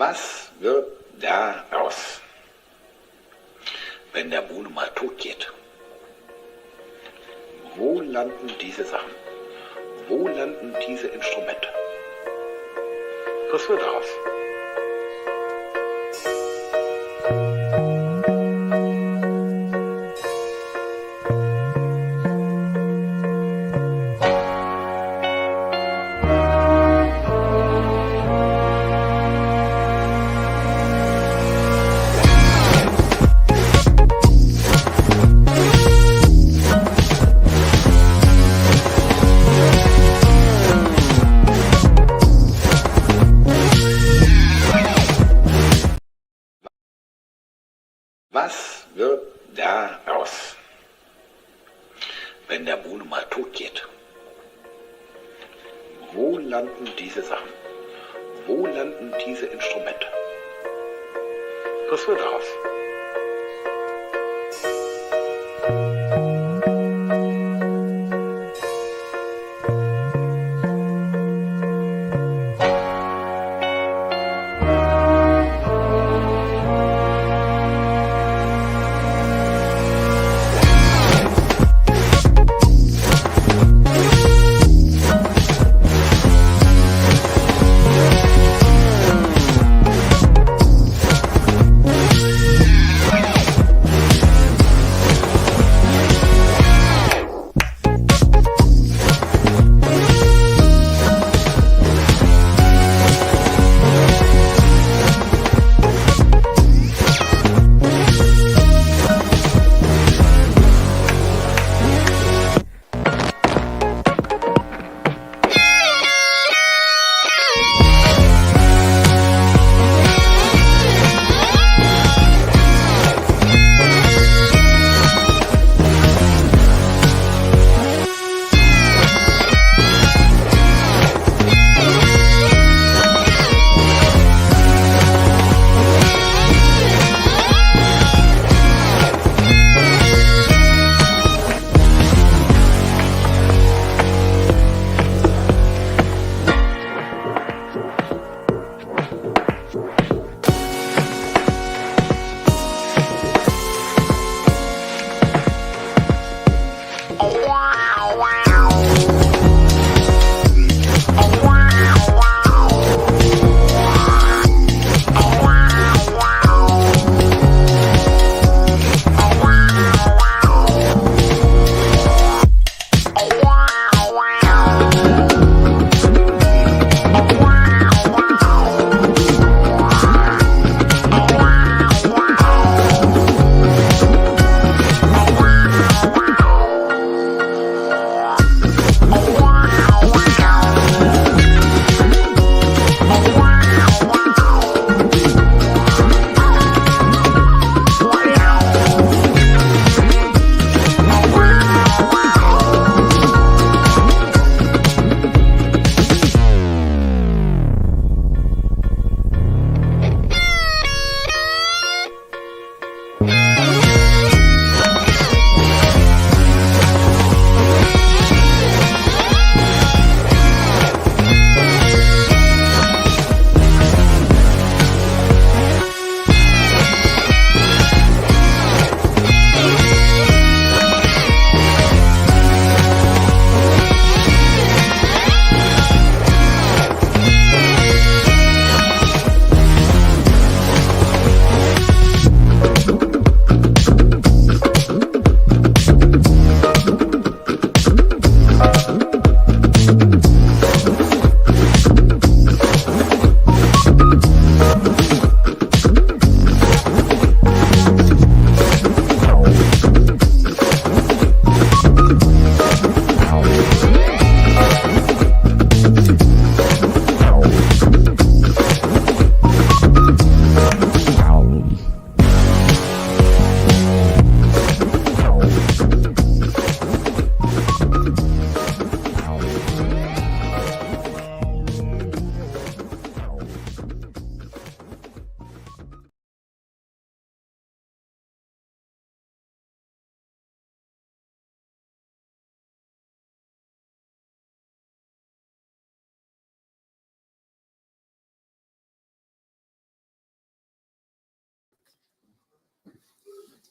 Was wird daraus, wenn der Mond mal tot geht? Wo landen diese Sachen? Wo landen diese Instrumente? Was wird daraus? Was wird daraus, wenn der Mond mal tot geht? Wo landen diese Sachen? Wo landen diese Instrumente? Was wird daraus?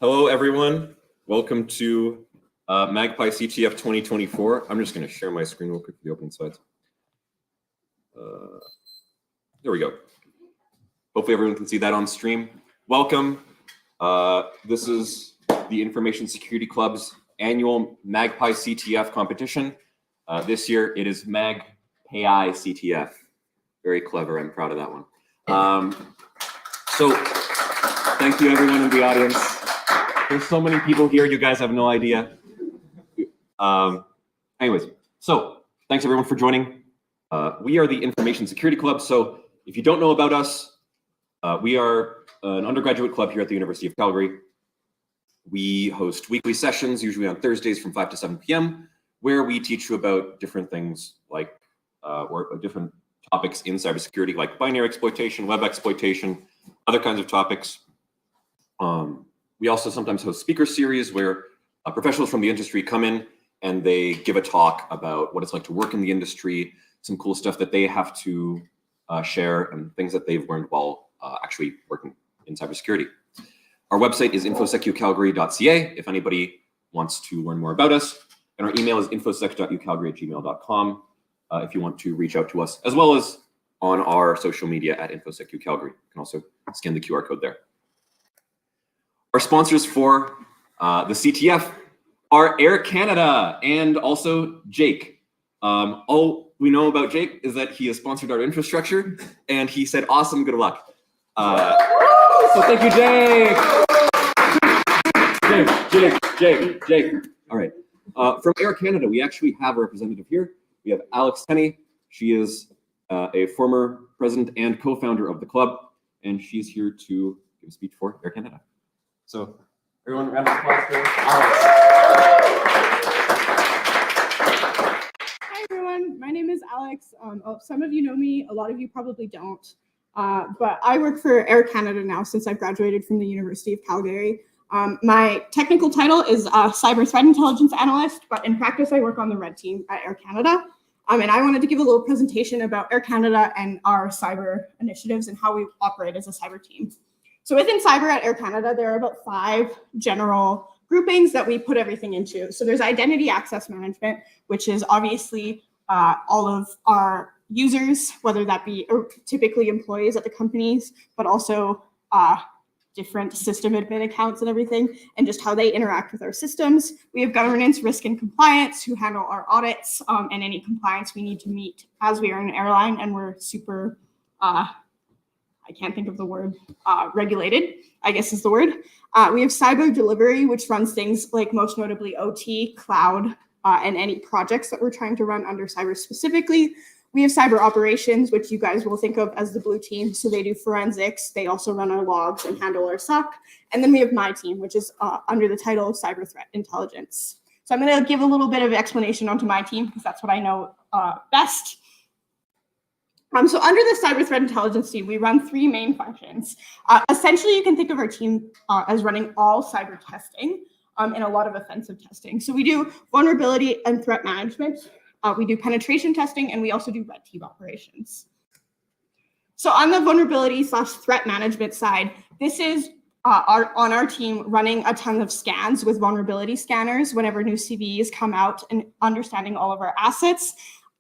Hello, everyone. Welcome to MagpieCTF CTF 2024. I'm just going to share my screen real quick for the opening slides. There we go. Hopefully everyone can see that on stream. Welcome. This is the Information Security Club's annual MagpieCTF CTF competition. This year it is MagpAI CTF. Very clever. I'm proud of that one. So thank you everyone in the audience. There's so many people here, you guys have no idea. Anyways, so thanks everyone for joining. We are the Information Security Club. So if you don't know about us, we are an undergraduate club here at the University of Calgary. We host weekly sessions, usually on Thursdays from 5 to 7 p.m., where we teach you about different things like, or different topics in cybersecurity, like binary exploitation, web exploitation, other kinds of topics. We also sometimes host speaker series where professionals from the industry come in and they give a talk about what it's like to work in the industry, some cool stuff that they have to share, and things that they've learned while actually working in cybersecurity. Our website is infosecUcalgary.ca if anybody wants to learn more about us. And our email is infosec.ucalgary@gmail.com if you want to reach out to us, as well as on our social media at InfoSecUCalgary. You can also scan the QR code there. Our sponsors for the CTF are Air Canada and also Jake. All we know about Jake is that he has sponsored our infrastructure, and he said, awesome, good luck. So thank you, Jake. All right. From Air Canada, we actually have a representative here. We have Alex Tenney. She is a former president and co-founder of the club, and she's here to give a speech for Air Canada. So everyone, round of applause for Alex. Hi everyone, my name is Alex. Some of you know me, a lot of you probably don't. But I work for Air Canada now since I've graduated from the University of Calgary. My technical title is Cyber Threat Intelligence Analyst, but in practice I work on the red team at Air Canada. And I wanted to give a little presentation about Air Canada and our cyber initiatives and how we operate as a cyber team. So within cyber at Air Canada, there are about 5 general groupings that we put everything into. So there's identity access management, which is obviously all of our users, whether that be typically employees at the companies, but also different system admin accounts and everything, and just how they interact with our systems. We have governance, risk, and compliance, who handle our audits and any compliance we need to meet as we are an airline, and we're super, I can't think of the word, regulated, I guess is the word. We have cyber delivery, which runs things like most notably OT, cloud, and any projects that we're trying to run under cyber specifically. We have cyber operations, which you guys will think of as the blue team. So they do forensics. They also run our logs and handle our SOC. And then we have my team, which is under the title of Cyber Threat Intelligence. So I'm going to give a little bit of explanation onto my team because that's what I know best. So under the Cyber Threat Intelligence team, we run 3 main functions. Essentially, you can think of our team as running all cyber testing and a lot of offensive testing. So we do vulnerability and threat management. We do penetration testing, and we also do red team operations. So on the vulnerability/threat management side, this is on our team running a ton of scans with vulnerability scanners whenever new CVEs come out and understanding all of our assets,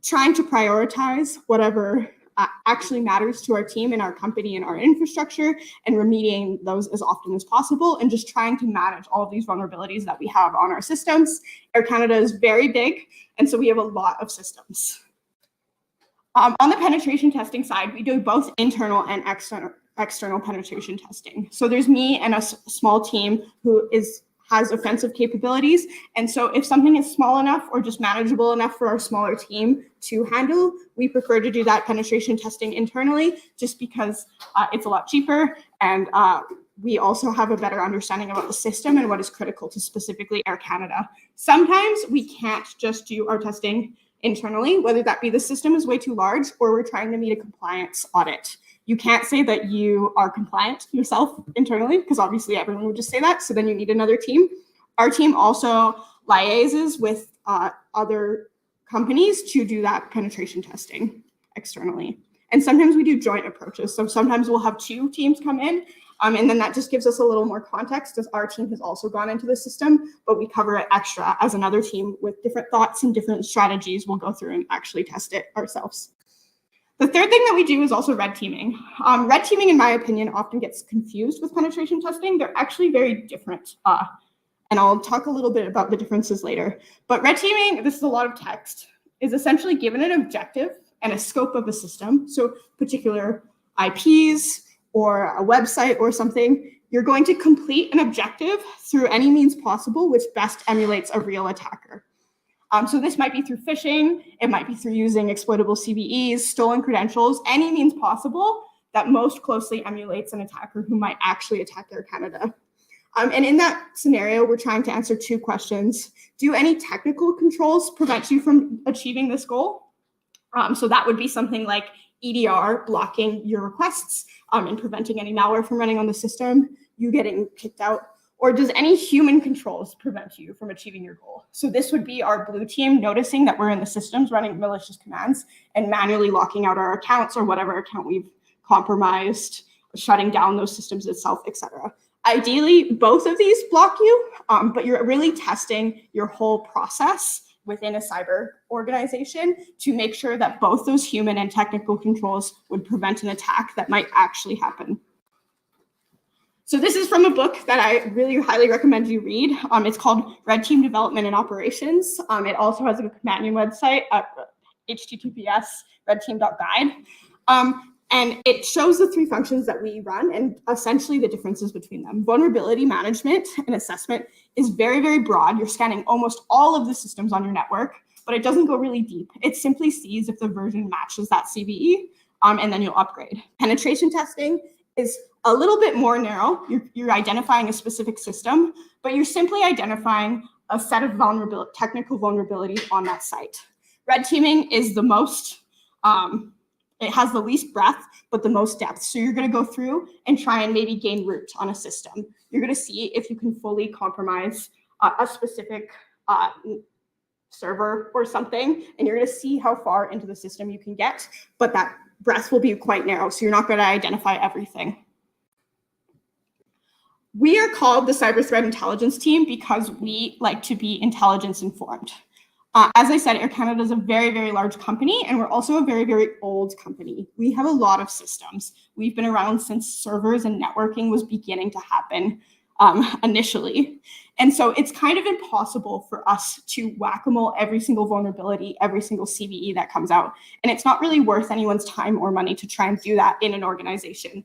trying to prioritize whatever actually matters to our team and our company and our infrastructure, and remediating those as often as possible, and just trying to manage all of these vulnerabilities that we have on our systems. Air Canada is very big, and so we have a lot of systems. On the penetration testing side, we do both internal and external penetration testing. So there's me and a small team who has offensive capabilities. And so if something is small enough or just manageable enough for our smaller team to handle, we prefer to do that penetration testing internally, just because it's a lot cheaper, and we also have a better understanding about the system and what is critical to specifically Air Canada. Sometimes we can't just do our testing internally, whether that be the system is way too large or we're trying to meet a compliance audit. You can't say that you are compliant yourself internally, because obviously everyone would just say that. So then you need another team. Our team also liaises with other companies to do that penetration testing externally. And sometimes we do joint approaches. So sometimes we'll have 2 teams come in And then that just gives us a little more context as our team has also gone into the system, but we cover it extra as another team with different thoughts and different strategies. We'll go through and actually test it ourselves. The third thing that we do is also red teaming. Red teaming, in my opinion, often gets confused with penetration testing. They're actually very different. And I'll talk a little bit about the differences later. But red teaming, this is a lot of text, is essentially given an objective and a scope of a system. So particular IPs, or a website or something, you're going to complete an objective through any means possible which best emulates a real attacker. So this might be through phishing, it might be through using exploitable CVEs, stolen credentials, any means possible that most closely emulates an attacker who might actually attack Air Canada. And in that scenario, we're trying to answer two questions. Do any technical controls prevent you from achieving this goal? So that would be something like EDR blocking your requests and preventing any malware from running on the system, you getting kicked out, or does any human controls prevent you from achieving your goal? So this would be our blue team noticing that we're in the systems running malicious commands and manually locking out our accounts or whatever account we've compromised, shutting down those systems itself, etc. Ideally, both of these block you, but you're really testing your whole process within a cyber organization to make sure that both those human and technical controls would prevent an attack that might actually happen. So this is from a book that I really highly recommend you read. It's called Red Team Development and Operations. It also has a companion website at https://redteam.guide. And it shows the three functions that we run and essentially the differences between them. Vulnerability management and assessment is very, very broad. You're scanning almost all of the systems on your network, but it doesn't go really deep. It simply sees if the version matches that CVE, and then you'll upgrade. Penetration testing is a little bit more narrow. You're identifying a specific system, but you're simply identifying a set of technical vulnerabilities on that site. Red teaming is the most, it has the least breadth, but the most depth. So you're going to go through and try and maybe gain root on a system. You're going to see if you can fully compromise a specific server or something, and you're going to see how far into the system you can get, but that breadth will be quite narrow, so you're not going to identify everything. We are called the Cyber Threat Intelligence Team because we like to be intelligence informed. As I said, Air Canada is a very, very large company, and we're also a very, very old company. We have a lot of systems. We've been around since servers and networking was beginning to happen initially. And so it's kind of impossible for us to whack-a-mole every single vulnerability, every single CVE that comes out. And it's not really worth anyone's time or money to try and do that in an organization.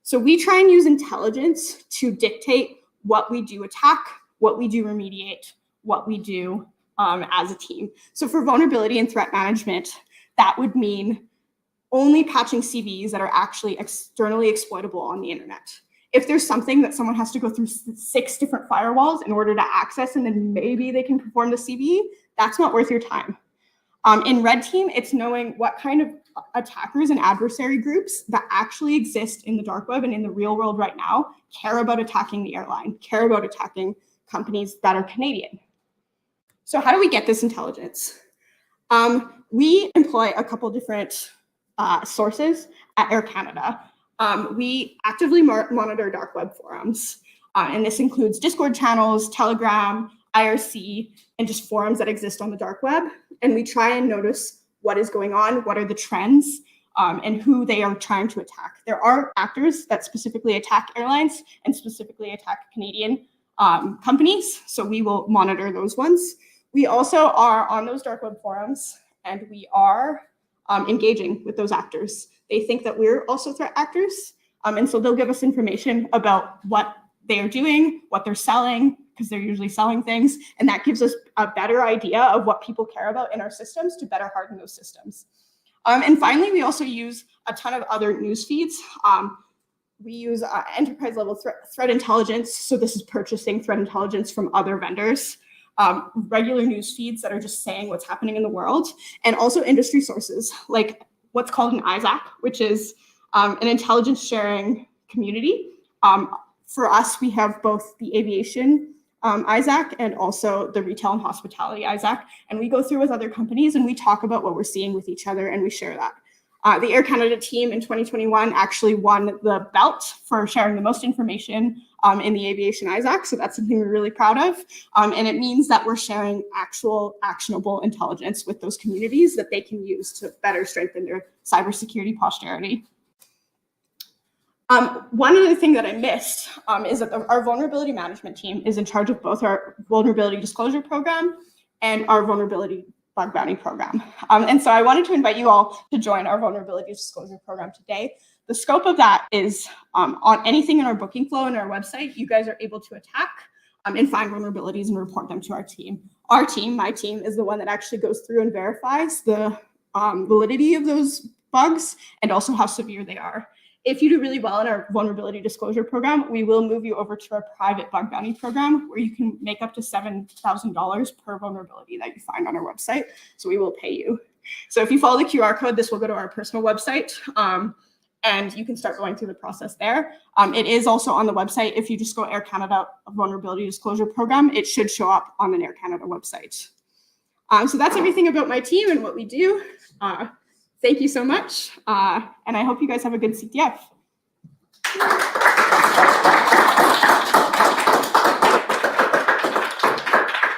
So we try and use intelligence to dictate what we do attack, what we do remediate, what we do as a team. So for vulnerability and threat management, that would mean only patching CVEs that are actually externally exploitable on the internet. If there's something that someone has to go through 6 different firewalls in order to access, and then maybe they can perform the CVE, that's not worth your time. In Red Team, it's knowing what kind of attackers and adversary groups that actually exist in the dark web and in the real world right now care about attacking the airline, care about attacking companies that are Canadian. So how do we get this intelligence? We employ a couple different sources at Air Canada. We actively monitor dark web forums, and this includes Discord channels, Telegram, IRC, and just forums that exist on the dark web. And we try and notice what is going on, what are the trends, and who they are trying to attack. There are actors that specifically attack airlines and specifically attack Canadian companies, so we will monitor those ones. We also are on those dark web forums, and we are engaging with those actors. They think that we're also threat actors, and so they'll give us information about what they are doing, what they're selling, because they're usually selling things, and that gives us a better idea of what people care about in our systems to better harden those systems. And finally, we also use a ton of other news feeds. We use enterprise level threat intelligence, so this is purchasing threat intelligence from other vendors. Regular news feeds that are just saying what's happening in the world, and also industry sources like what's called an ISAC, which is an intelligence sharing community. For us, we have both the aviation ISAC and also the retail and hospitality ISAC, and we go through with other companies and we talk about what we're seeing with each other and we share that. The Air Canada team in 2021 actually won the belt for sharing the most information in the Aviation ISAC, so that's something we're really proud of. And it means that we're sharing actual actionable intelligence with those communities that they can use to better strengthen their cybersecurity posterity. One other thing that I missed is that our vulnerability management team is in charge of both our vulnerability disclosure program and our vulnerability bug bounty program. And so I wanted to invite you all to join our vulnerability disclosure program today. The scope of that is on anything in our booking flow and our website, you guys are able to attack and find vulnerabilities and report them to our team. Our team, my team, is the one that actually goes through and verifies the validity of those bugs and also how severe they are. If you do really well in our vulnerability disclosure program, we will move you over to our private bug bounty program where you can make up to $7,000 per vulnerability that you find on our website. So we will pay you. So if you follow the QR code, this will go to our personal website and you can start going through the process there. It is also on the website. If you just go Air Canada vulnerability disclosure program, it should show up on an Air Canada website. So that's everything about my team and what we do. Thank you so much, and I hope you guys have a good CTF.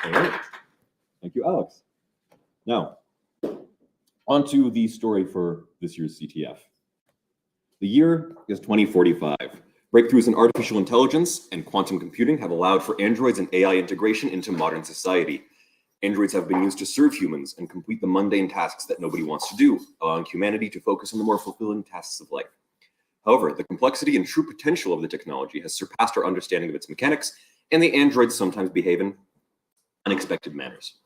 All right. Thank you, Alex. Now, on to the story for this year's CTF. The year is 2045. Breakthroughs in artificial intelligence and quantum computing have allowed for androids and AI integration into modern society. Androids have been used to serve humans and complete the mundane tasks that nobody wants to do, allowing humanity to focus on the more fulfilling tasks of life. However, the complexity and true potential of the technology has surpassed our understanding of its mechanics, and the androids sometimes behave in unexpected manners.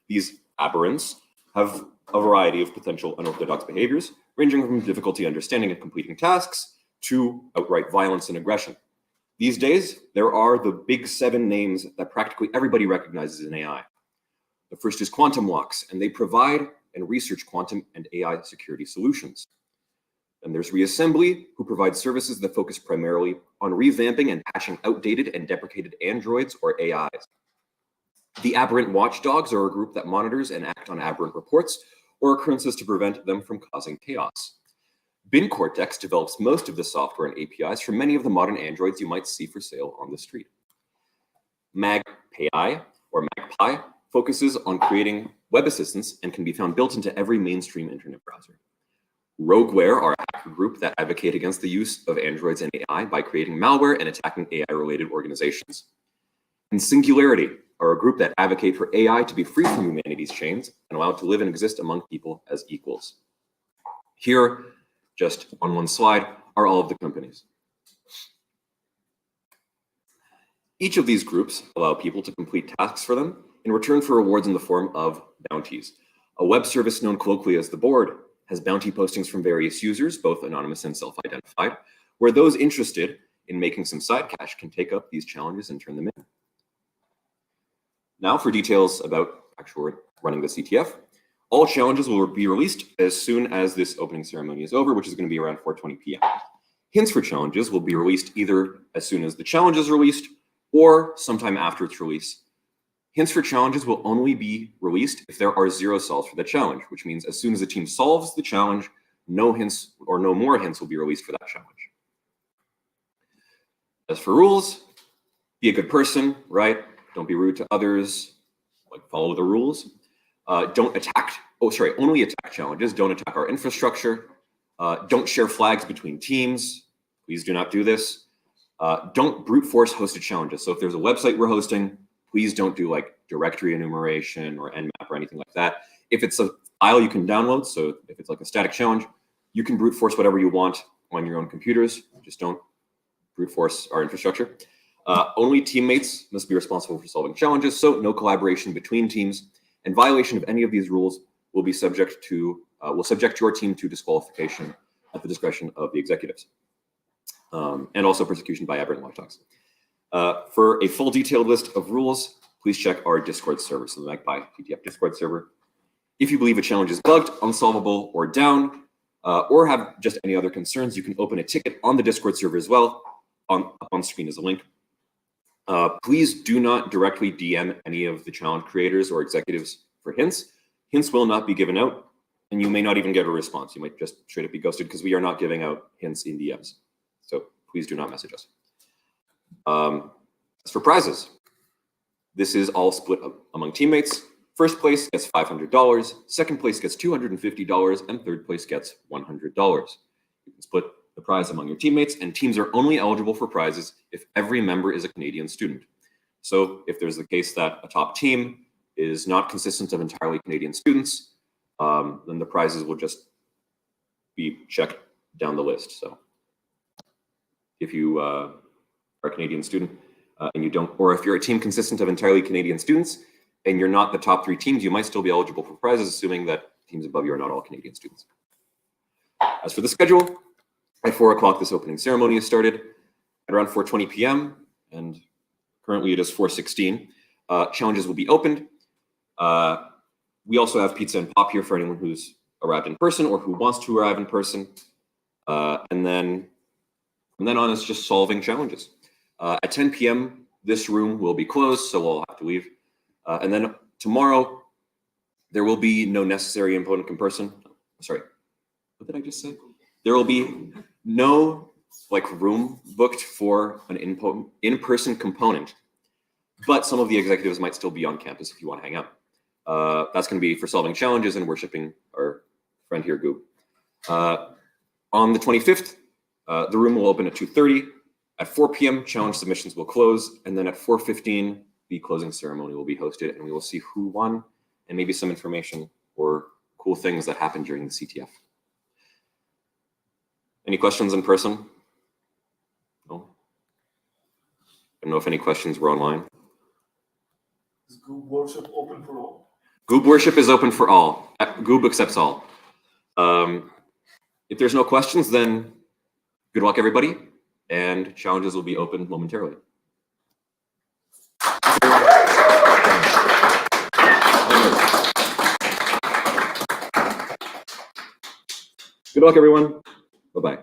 These aberrants have a variety of potential unorthodox behaviors, ranging from difficulty understanding and completing tasks to outright violence and aggression. These days, there are the big 7 names that practically everybody recognizes in AI. The first is Quantum Locks, and they provide and research quantum and AI security solutions. Then there's Reassembly, who provides services that focus primarily on revamping and patching outdated and deprecated androids or AIs. The Aberrant Watchdogs are a group that monitors and acts on aberrant reports or occurrences to prevent them from causing chaos. Bin Cortex develops most of the software and APIs for many of the modern androids you might see for sale on the street. MagpAI, or MagpieCTF, focuses on creating web assistants and can be found built into every mainstream internet browser. Rogueware are a hacker group that advocate against the use of androids and AI by creating malware and attacking AI-related organizations. And Singularity are a group that advocate for AI to be free from humanity's chains and allowed to live and exist among people as equals. Here, just on one slide, are all of the companies. Each of these groups allow people to complete tasks for them in return for rewards in the form of bounties. A web service known colloquially as the board has bounty postings from various users, both anonymous and self-identified, where those interested in making some side cash can take up these challenges and turn them in. Now for details about actually running the CTF. All challenges will be released as soon as this opening ceremony is over, which is going to be around 4:20 p.m. Hints for challenges will be released either as soon as the challenge is released or sometime after its release. Hints for challenges will only be released if there are 0 solves for the challenge, which means as soon as the team solves the challenge, no hints or no more hints will be released for that challenge. As for rules, be a good person, right? Don't be rude to others, like follow the rules. Don't attack, only attack challenges. Don't attack our infrastructure. Don't share flags between teams. Please do not do this. Don't brute force hosted challenges. So if there's a website we're hosting, please don't do like directory enumeration or Nmap or anything like that. If it's a file you can download, so if it's like a static challenge, you can brute force whatever you want on your own computers. Just don't brute force our infrastructure. Only teammates must be responsible for solving challenges, so no collaboration between teams, and violation of any of these rules will be subject your team to disqualification at the discretion of the executives, and also persecution by aberrant watchdogs. For a full detailed list of rules, please check our Discord server, so the MagpieCTF Discord server. If you believe a challenge is bugged, unsolvable, or down, or have just any other concerns, you can open a ticket on the Discord server as well. Up on screen is a link. Please do not directly DM any of the challenge creators or executives for hints. Hints will not be given out, And you may not even get a response. You might just straight up be ghosted because we are not giving out hints in DMs. So please do not message us. As for prizes, this is all split up among teammates. First place gets $500, second place gets $250, and third place gets $100. You can split the prize among your teammates, and teams are only eligible for prizes if every member is a Canadian student. So if there's the case that a top team is not consistent of entirely Canadian students, then the prizes will just be checked down the list. So if you are a Canadian student and you don't, or if you're a team consistent of entirely Canadian students and you're not the top 3 teams, you might still be eligible for prizes, assuming that teams above you are not all Canadian students. As for the schedule, at 4 o'clock, this opening ceremony is started. At around 4:20 p.m., and currently it is 4:16, challenges will be opened. We also have pizza and pop here for anyone who's arrived in person or who wants to arrive in person. And then from then on, it's just solving challenges. At 10 p.m., this room will be closed, so we'll have to leave. And then tomorrow, there will be no necessary impotent comparison. Sorry, what did I just say? There will be no room booked for an in-person component, but some of the executives might still be on campus if you want to hang out. That's going to be for solving challenges and worshiping our friend here, Goob. On the 25th, the room will open at 2:30. At 4 p.m., challenge submissions will close, and then at 4:15, the closing ceremony will be hosted, and we will see who won and maybe some information or cool things that happened during the CTF. Any questions in person? No? I don't know if any questions were online. Is Goob Worship open for all? Goob Worship is open for all. Goob accepts all. If there's no questions, then good luck, everybody, and challenges will be open momentarily. Good luck, everyone. Bye-bye.